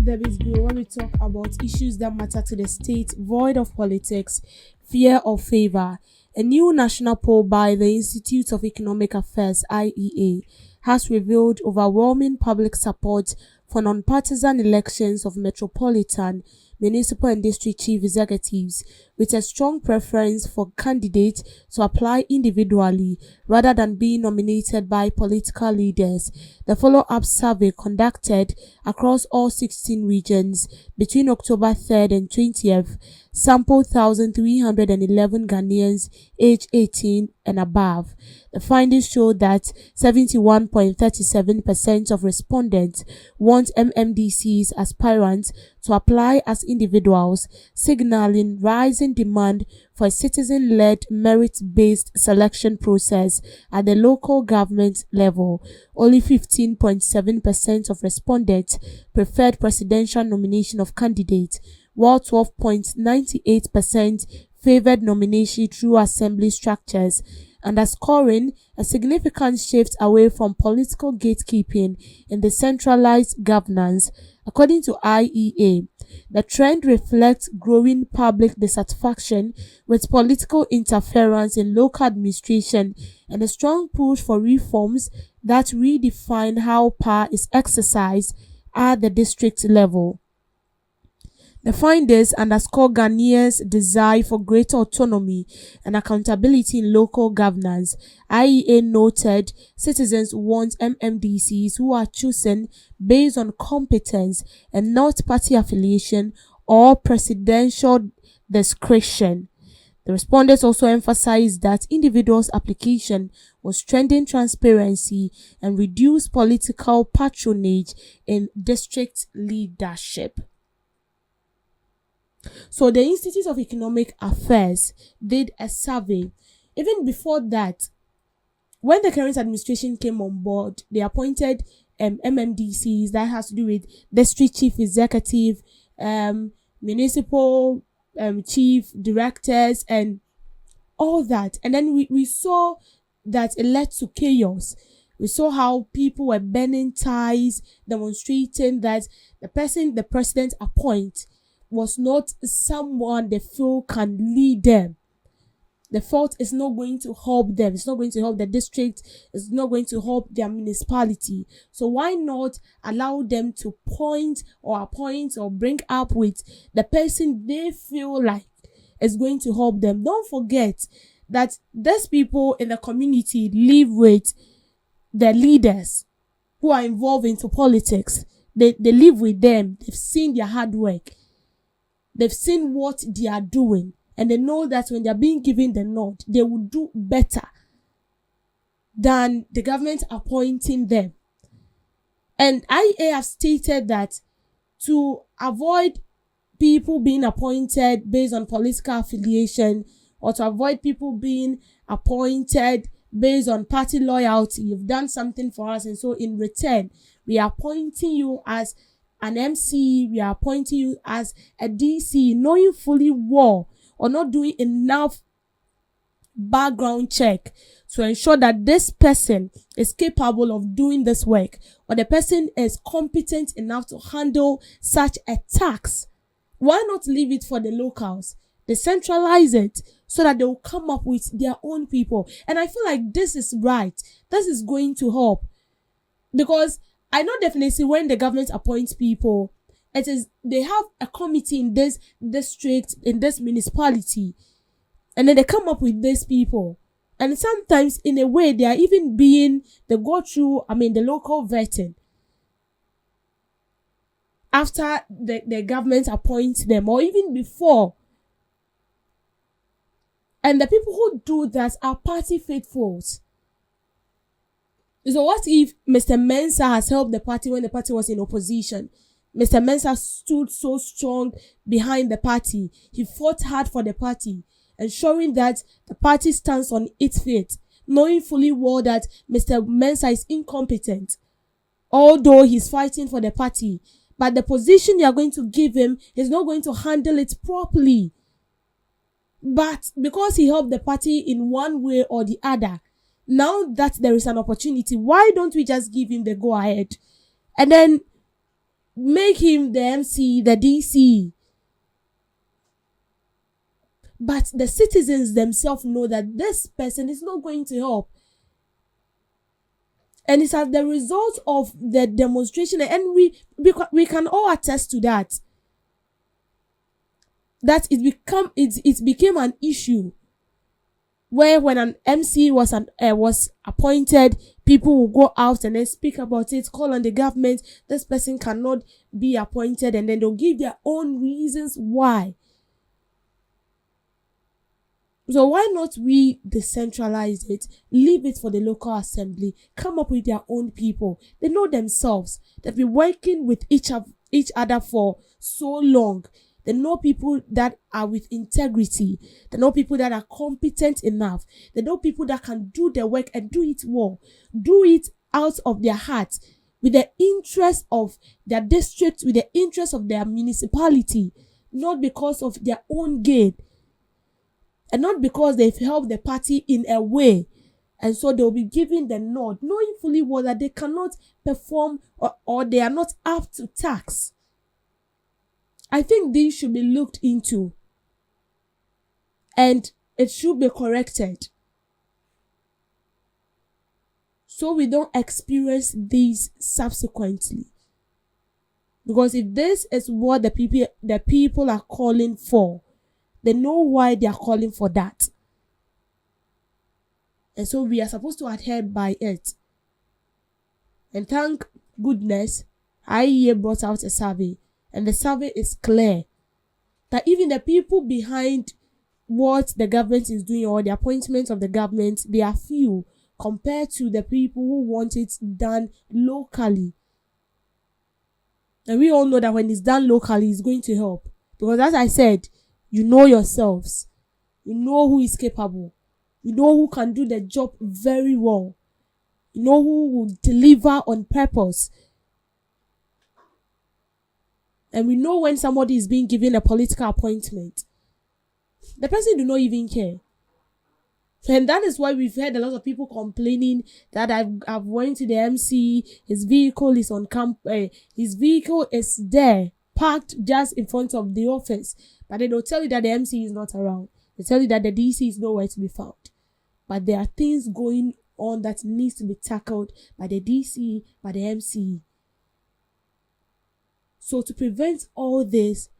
Debbie's Bill, where we talk about issues that matter to the state, void of politics, fear or favor. A new national poll by the Institute of Economic Affairs (IEA) has revealed overwhelming public support for non-partisan elections of metropolitan, municipal and district chief executives, with a strong preference for candidates to apply individually rather than being nominated by political leaders. The follow-up survey conducted across all 16 regions between October 3rd and 20th sampled 1,311 Ghanaians aged 18 and above. The findings show that 71.37% of respondents want MMDCE's aspirants to apply as individuals, signaling rising demand for a citizen-led merit-based selection process at the local government level. Only 15.7% of respondents preferred presidential nomination of candidates, while 12.98% favored nomination through assembly structures, underscoring a significant shift away from political gatekeeping in the centralized governance. According to IEA, the trend reflects growing public dissatisfaction with political interference in local administration and a strong push for reforms that redefine how power is exercised at the district level. The findings underscore Ghanaians' desire for greater autonomy and accountability in local governance. IEA noted citizens want MMDCs who are chosen based on competence and not party affiliation or presidential discretion. The respondents also emphasized that individuals' application will strengthen transparency and reduce political patronage in district leadership. So the Institute of Economic Affairs did a survey. Even before that, when the current administration came on board, they appointed MMDCs that has to do with district chief executive, municipal chief directors, and all that. And then we saw that it led to chaos. We saw how people were burning ties, demonstrating that the person the president appoints was not someone they feel can lead them. They felt it's not going to help them. It's not going to help the district. It's not going to help their municipality. So why not allow them to appoint or bring up with the person they feel like is going to help them. Don't forget that these people in the community live with the leaders who are involved into politics. They live with them. They've seen their hard work. They've seen what they are doing, and they know that when they're being given the nod, they will do better than the government appointing them. And IEA have stated that to avoid people being appointed based on political affiliation, or to avoid people being appointed based on party loyalty, you've done something for us, and so in return, we are appointing you as an MC, we are appointing you as a DC, knowing fully well or not doing enough background check to ensure that this person is capable of doing this work, or the person is competent enough to handle such a tax. Why not leave it for the locals? Decentralize it so that they will come up with their own people. And I feel like this is right. This is going to help, because I know definitely when the government appoints people, they have a committee in this district, in this municipality, and then they come up with these people. And sometimes, in a way, they are even they go through, the local vetting after the government appoints them, or even before. And the people who do that are party faithfuls. So what if Mr. Mensah has helped the party when the party was in opposition? Mr. Mensah stood so strong behind the party. He fought hard for the party, ensuring that the party stands on its feet, knowing fully well that Mr. Mensah is incompetent, although he's fighting for the party. But the position you are going to give him is not going to handle it properly. But because he helped the party in one way or the other, now that there is an opportunity, why don't we just give him the go ahead? And then make him the MC, the DC. But the citizens themselves know that this person is not going to help. And it's as the result of the demonstration, and we can all attest to that. That it became an issue where when an MC was appointed, people will go out and then speak about it, call on the government, this person cannot be appointed, and then they'll give their own reasons why. So why not we decentralize it, leave it for the local assembly, come up with their own people. They know themselves. They've been working with each other for so long. They know people that are with integrity. They know people that are competent enough. They know people that can do their work and do it well. Do it out of their heart, with the interest of their district, with the interest of their municipality, not because of their own gain. And not because they've helped the party in a way. And so they'll be given the nod, knowing fully well that they cannot perform or they are not up to task. I think these should be looked into. And it should be corrected. So we don't experience these subsequently. Because if this is what the people are calling for, they know why they are calling for that. And so we are supposed to adhere by it. And thank goodness, IEA brought out a survey. And the survey is clear that even the people behind what the government is doing or the appointments of the government, they are few compared to the people who want it done locally. And we all know that when it's done locally, it's going to help. Because as I said, you know yourselves. You know who is capable. You know who can do the job very well. You know who will deliver on purpose. And we know when somebody is being given a political appointment, the person do not even care. And that is why we've heard a lot of people complaining that I've went to the MC, his vehicle is on camp, his vehicle is there, parked just in front of the office. But they don't tell you that the MC is not around. They tell you that the DC is nowhere to be found. But there are things going on that needs to be tackled by the DC, by the MC. So to prevent all this,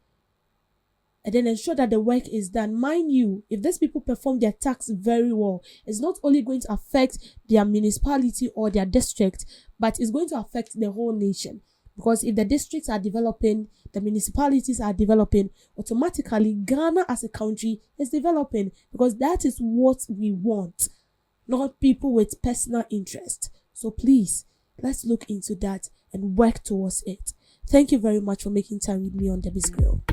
and then ensure that the work is done. Mind you, if these people perform their tasks very well, it's not only going to affect their municipality or their district, but it's going to affect the whole nation. Because if the districts are developing, the municipalities are developing, automatically Ghana as a country is developing. Because that is what we want, not people with personal interest. So please, let's look into that and work towards it. Thank you very much for making time with me on Debbie's Grill.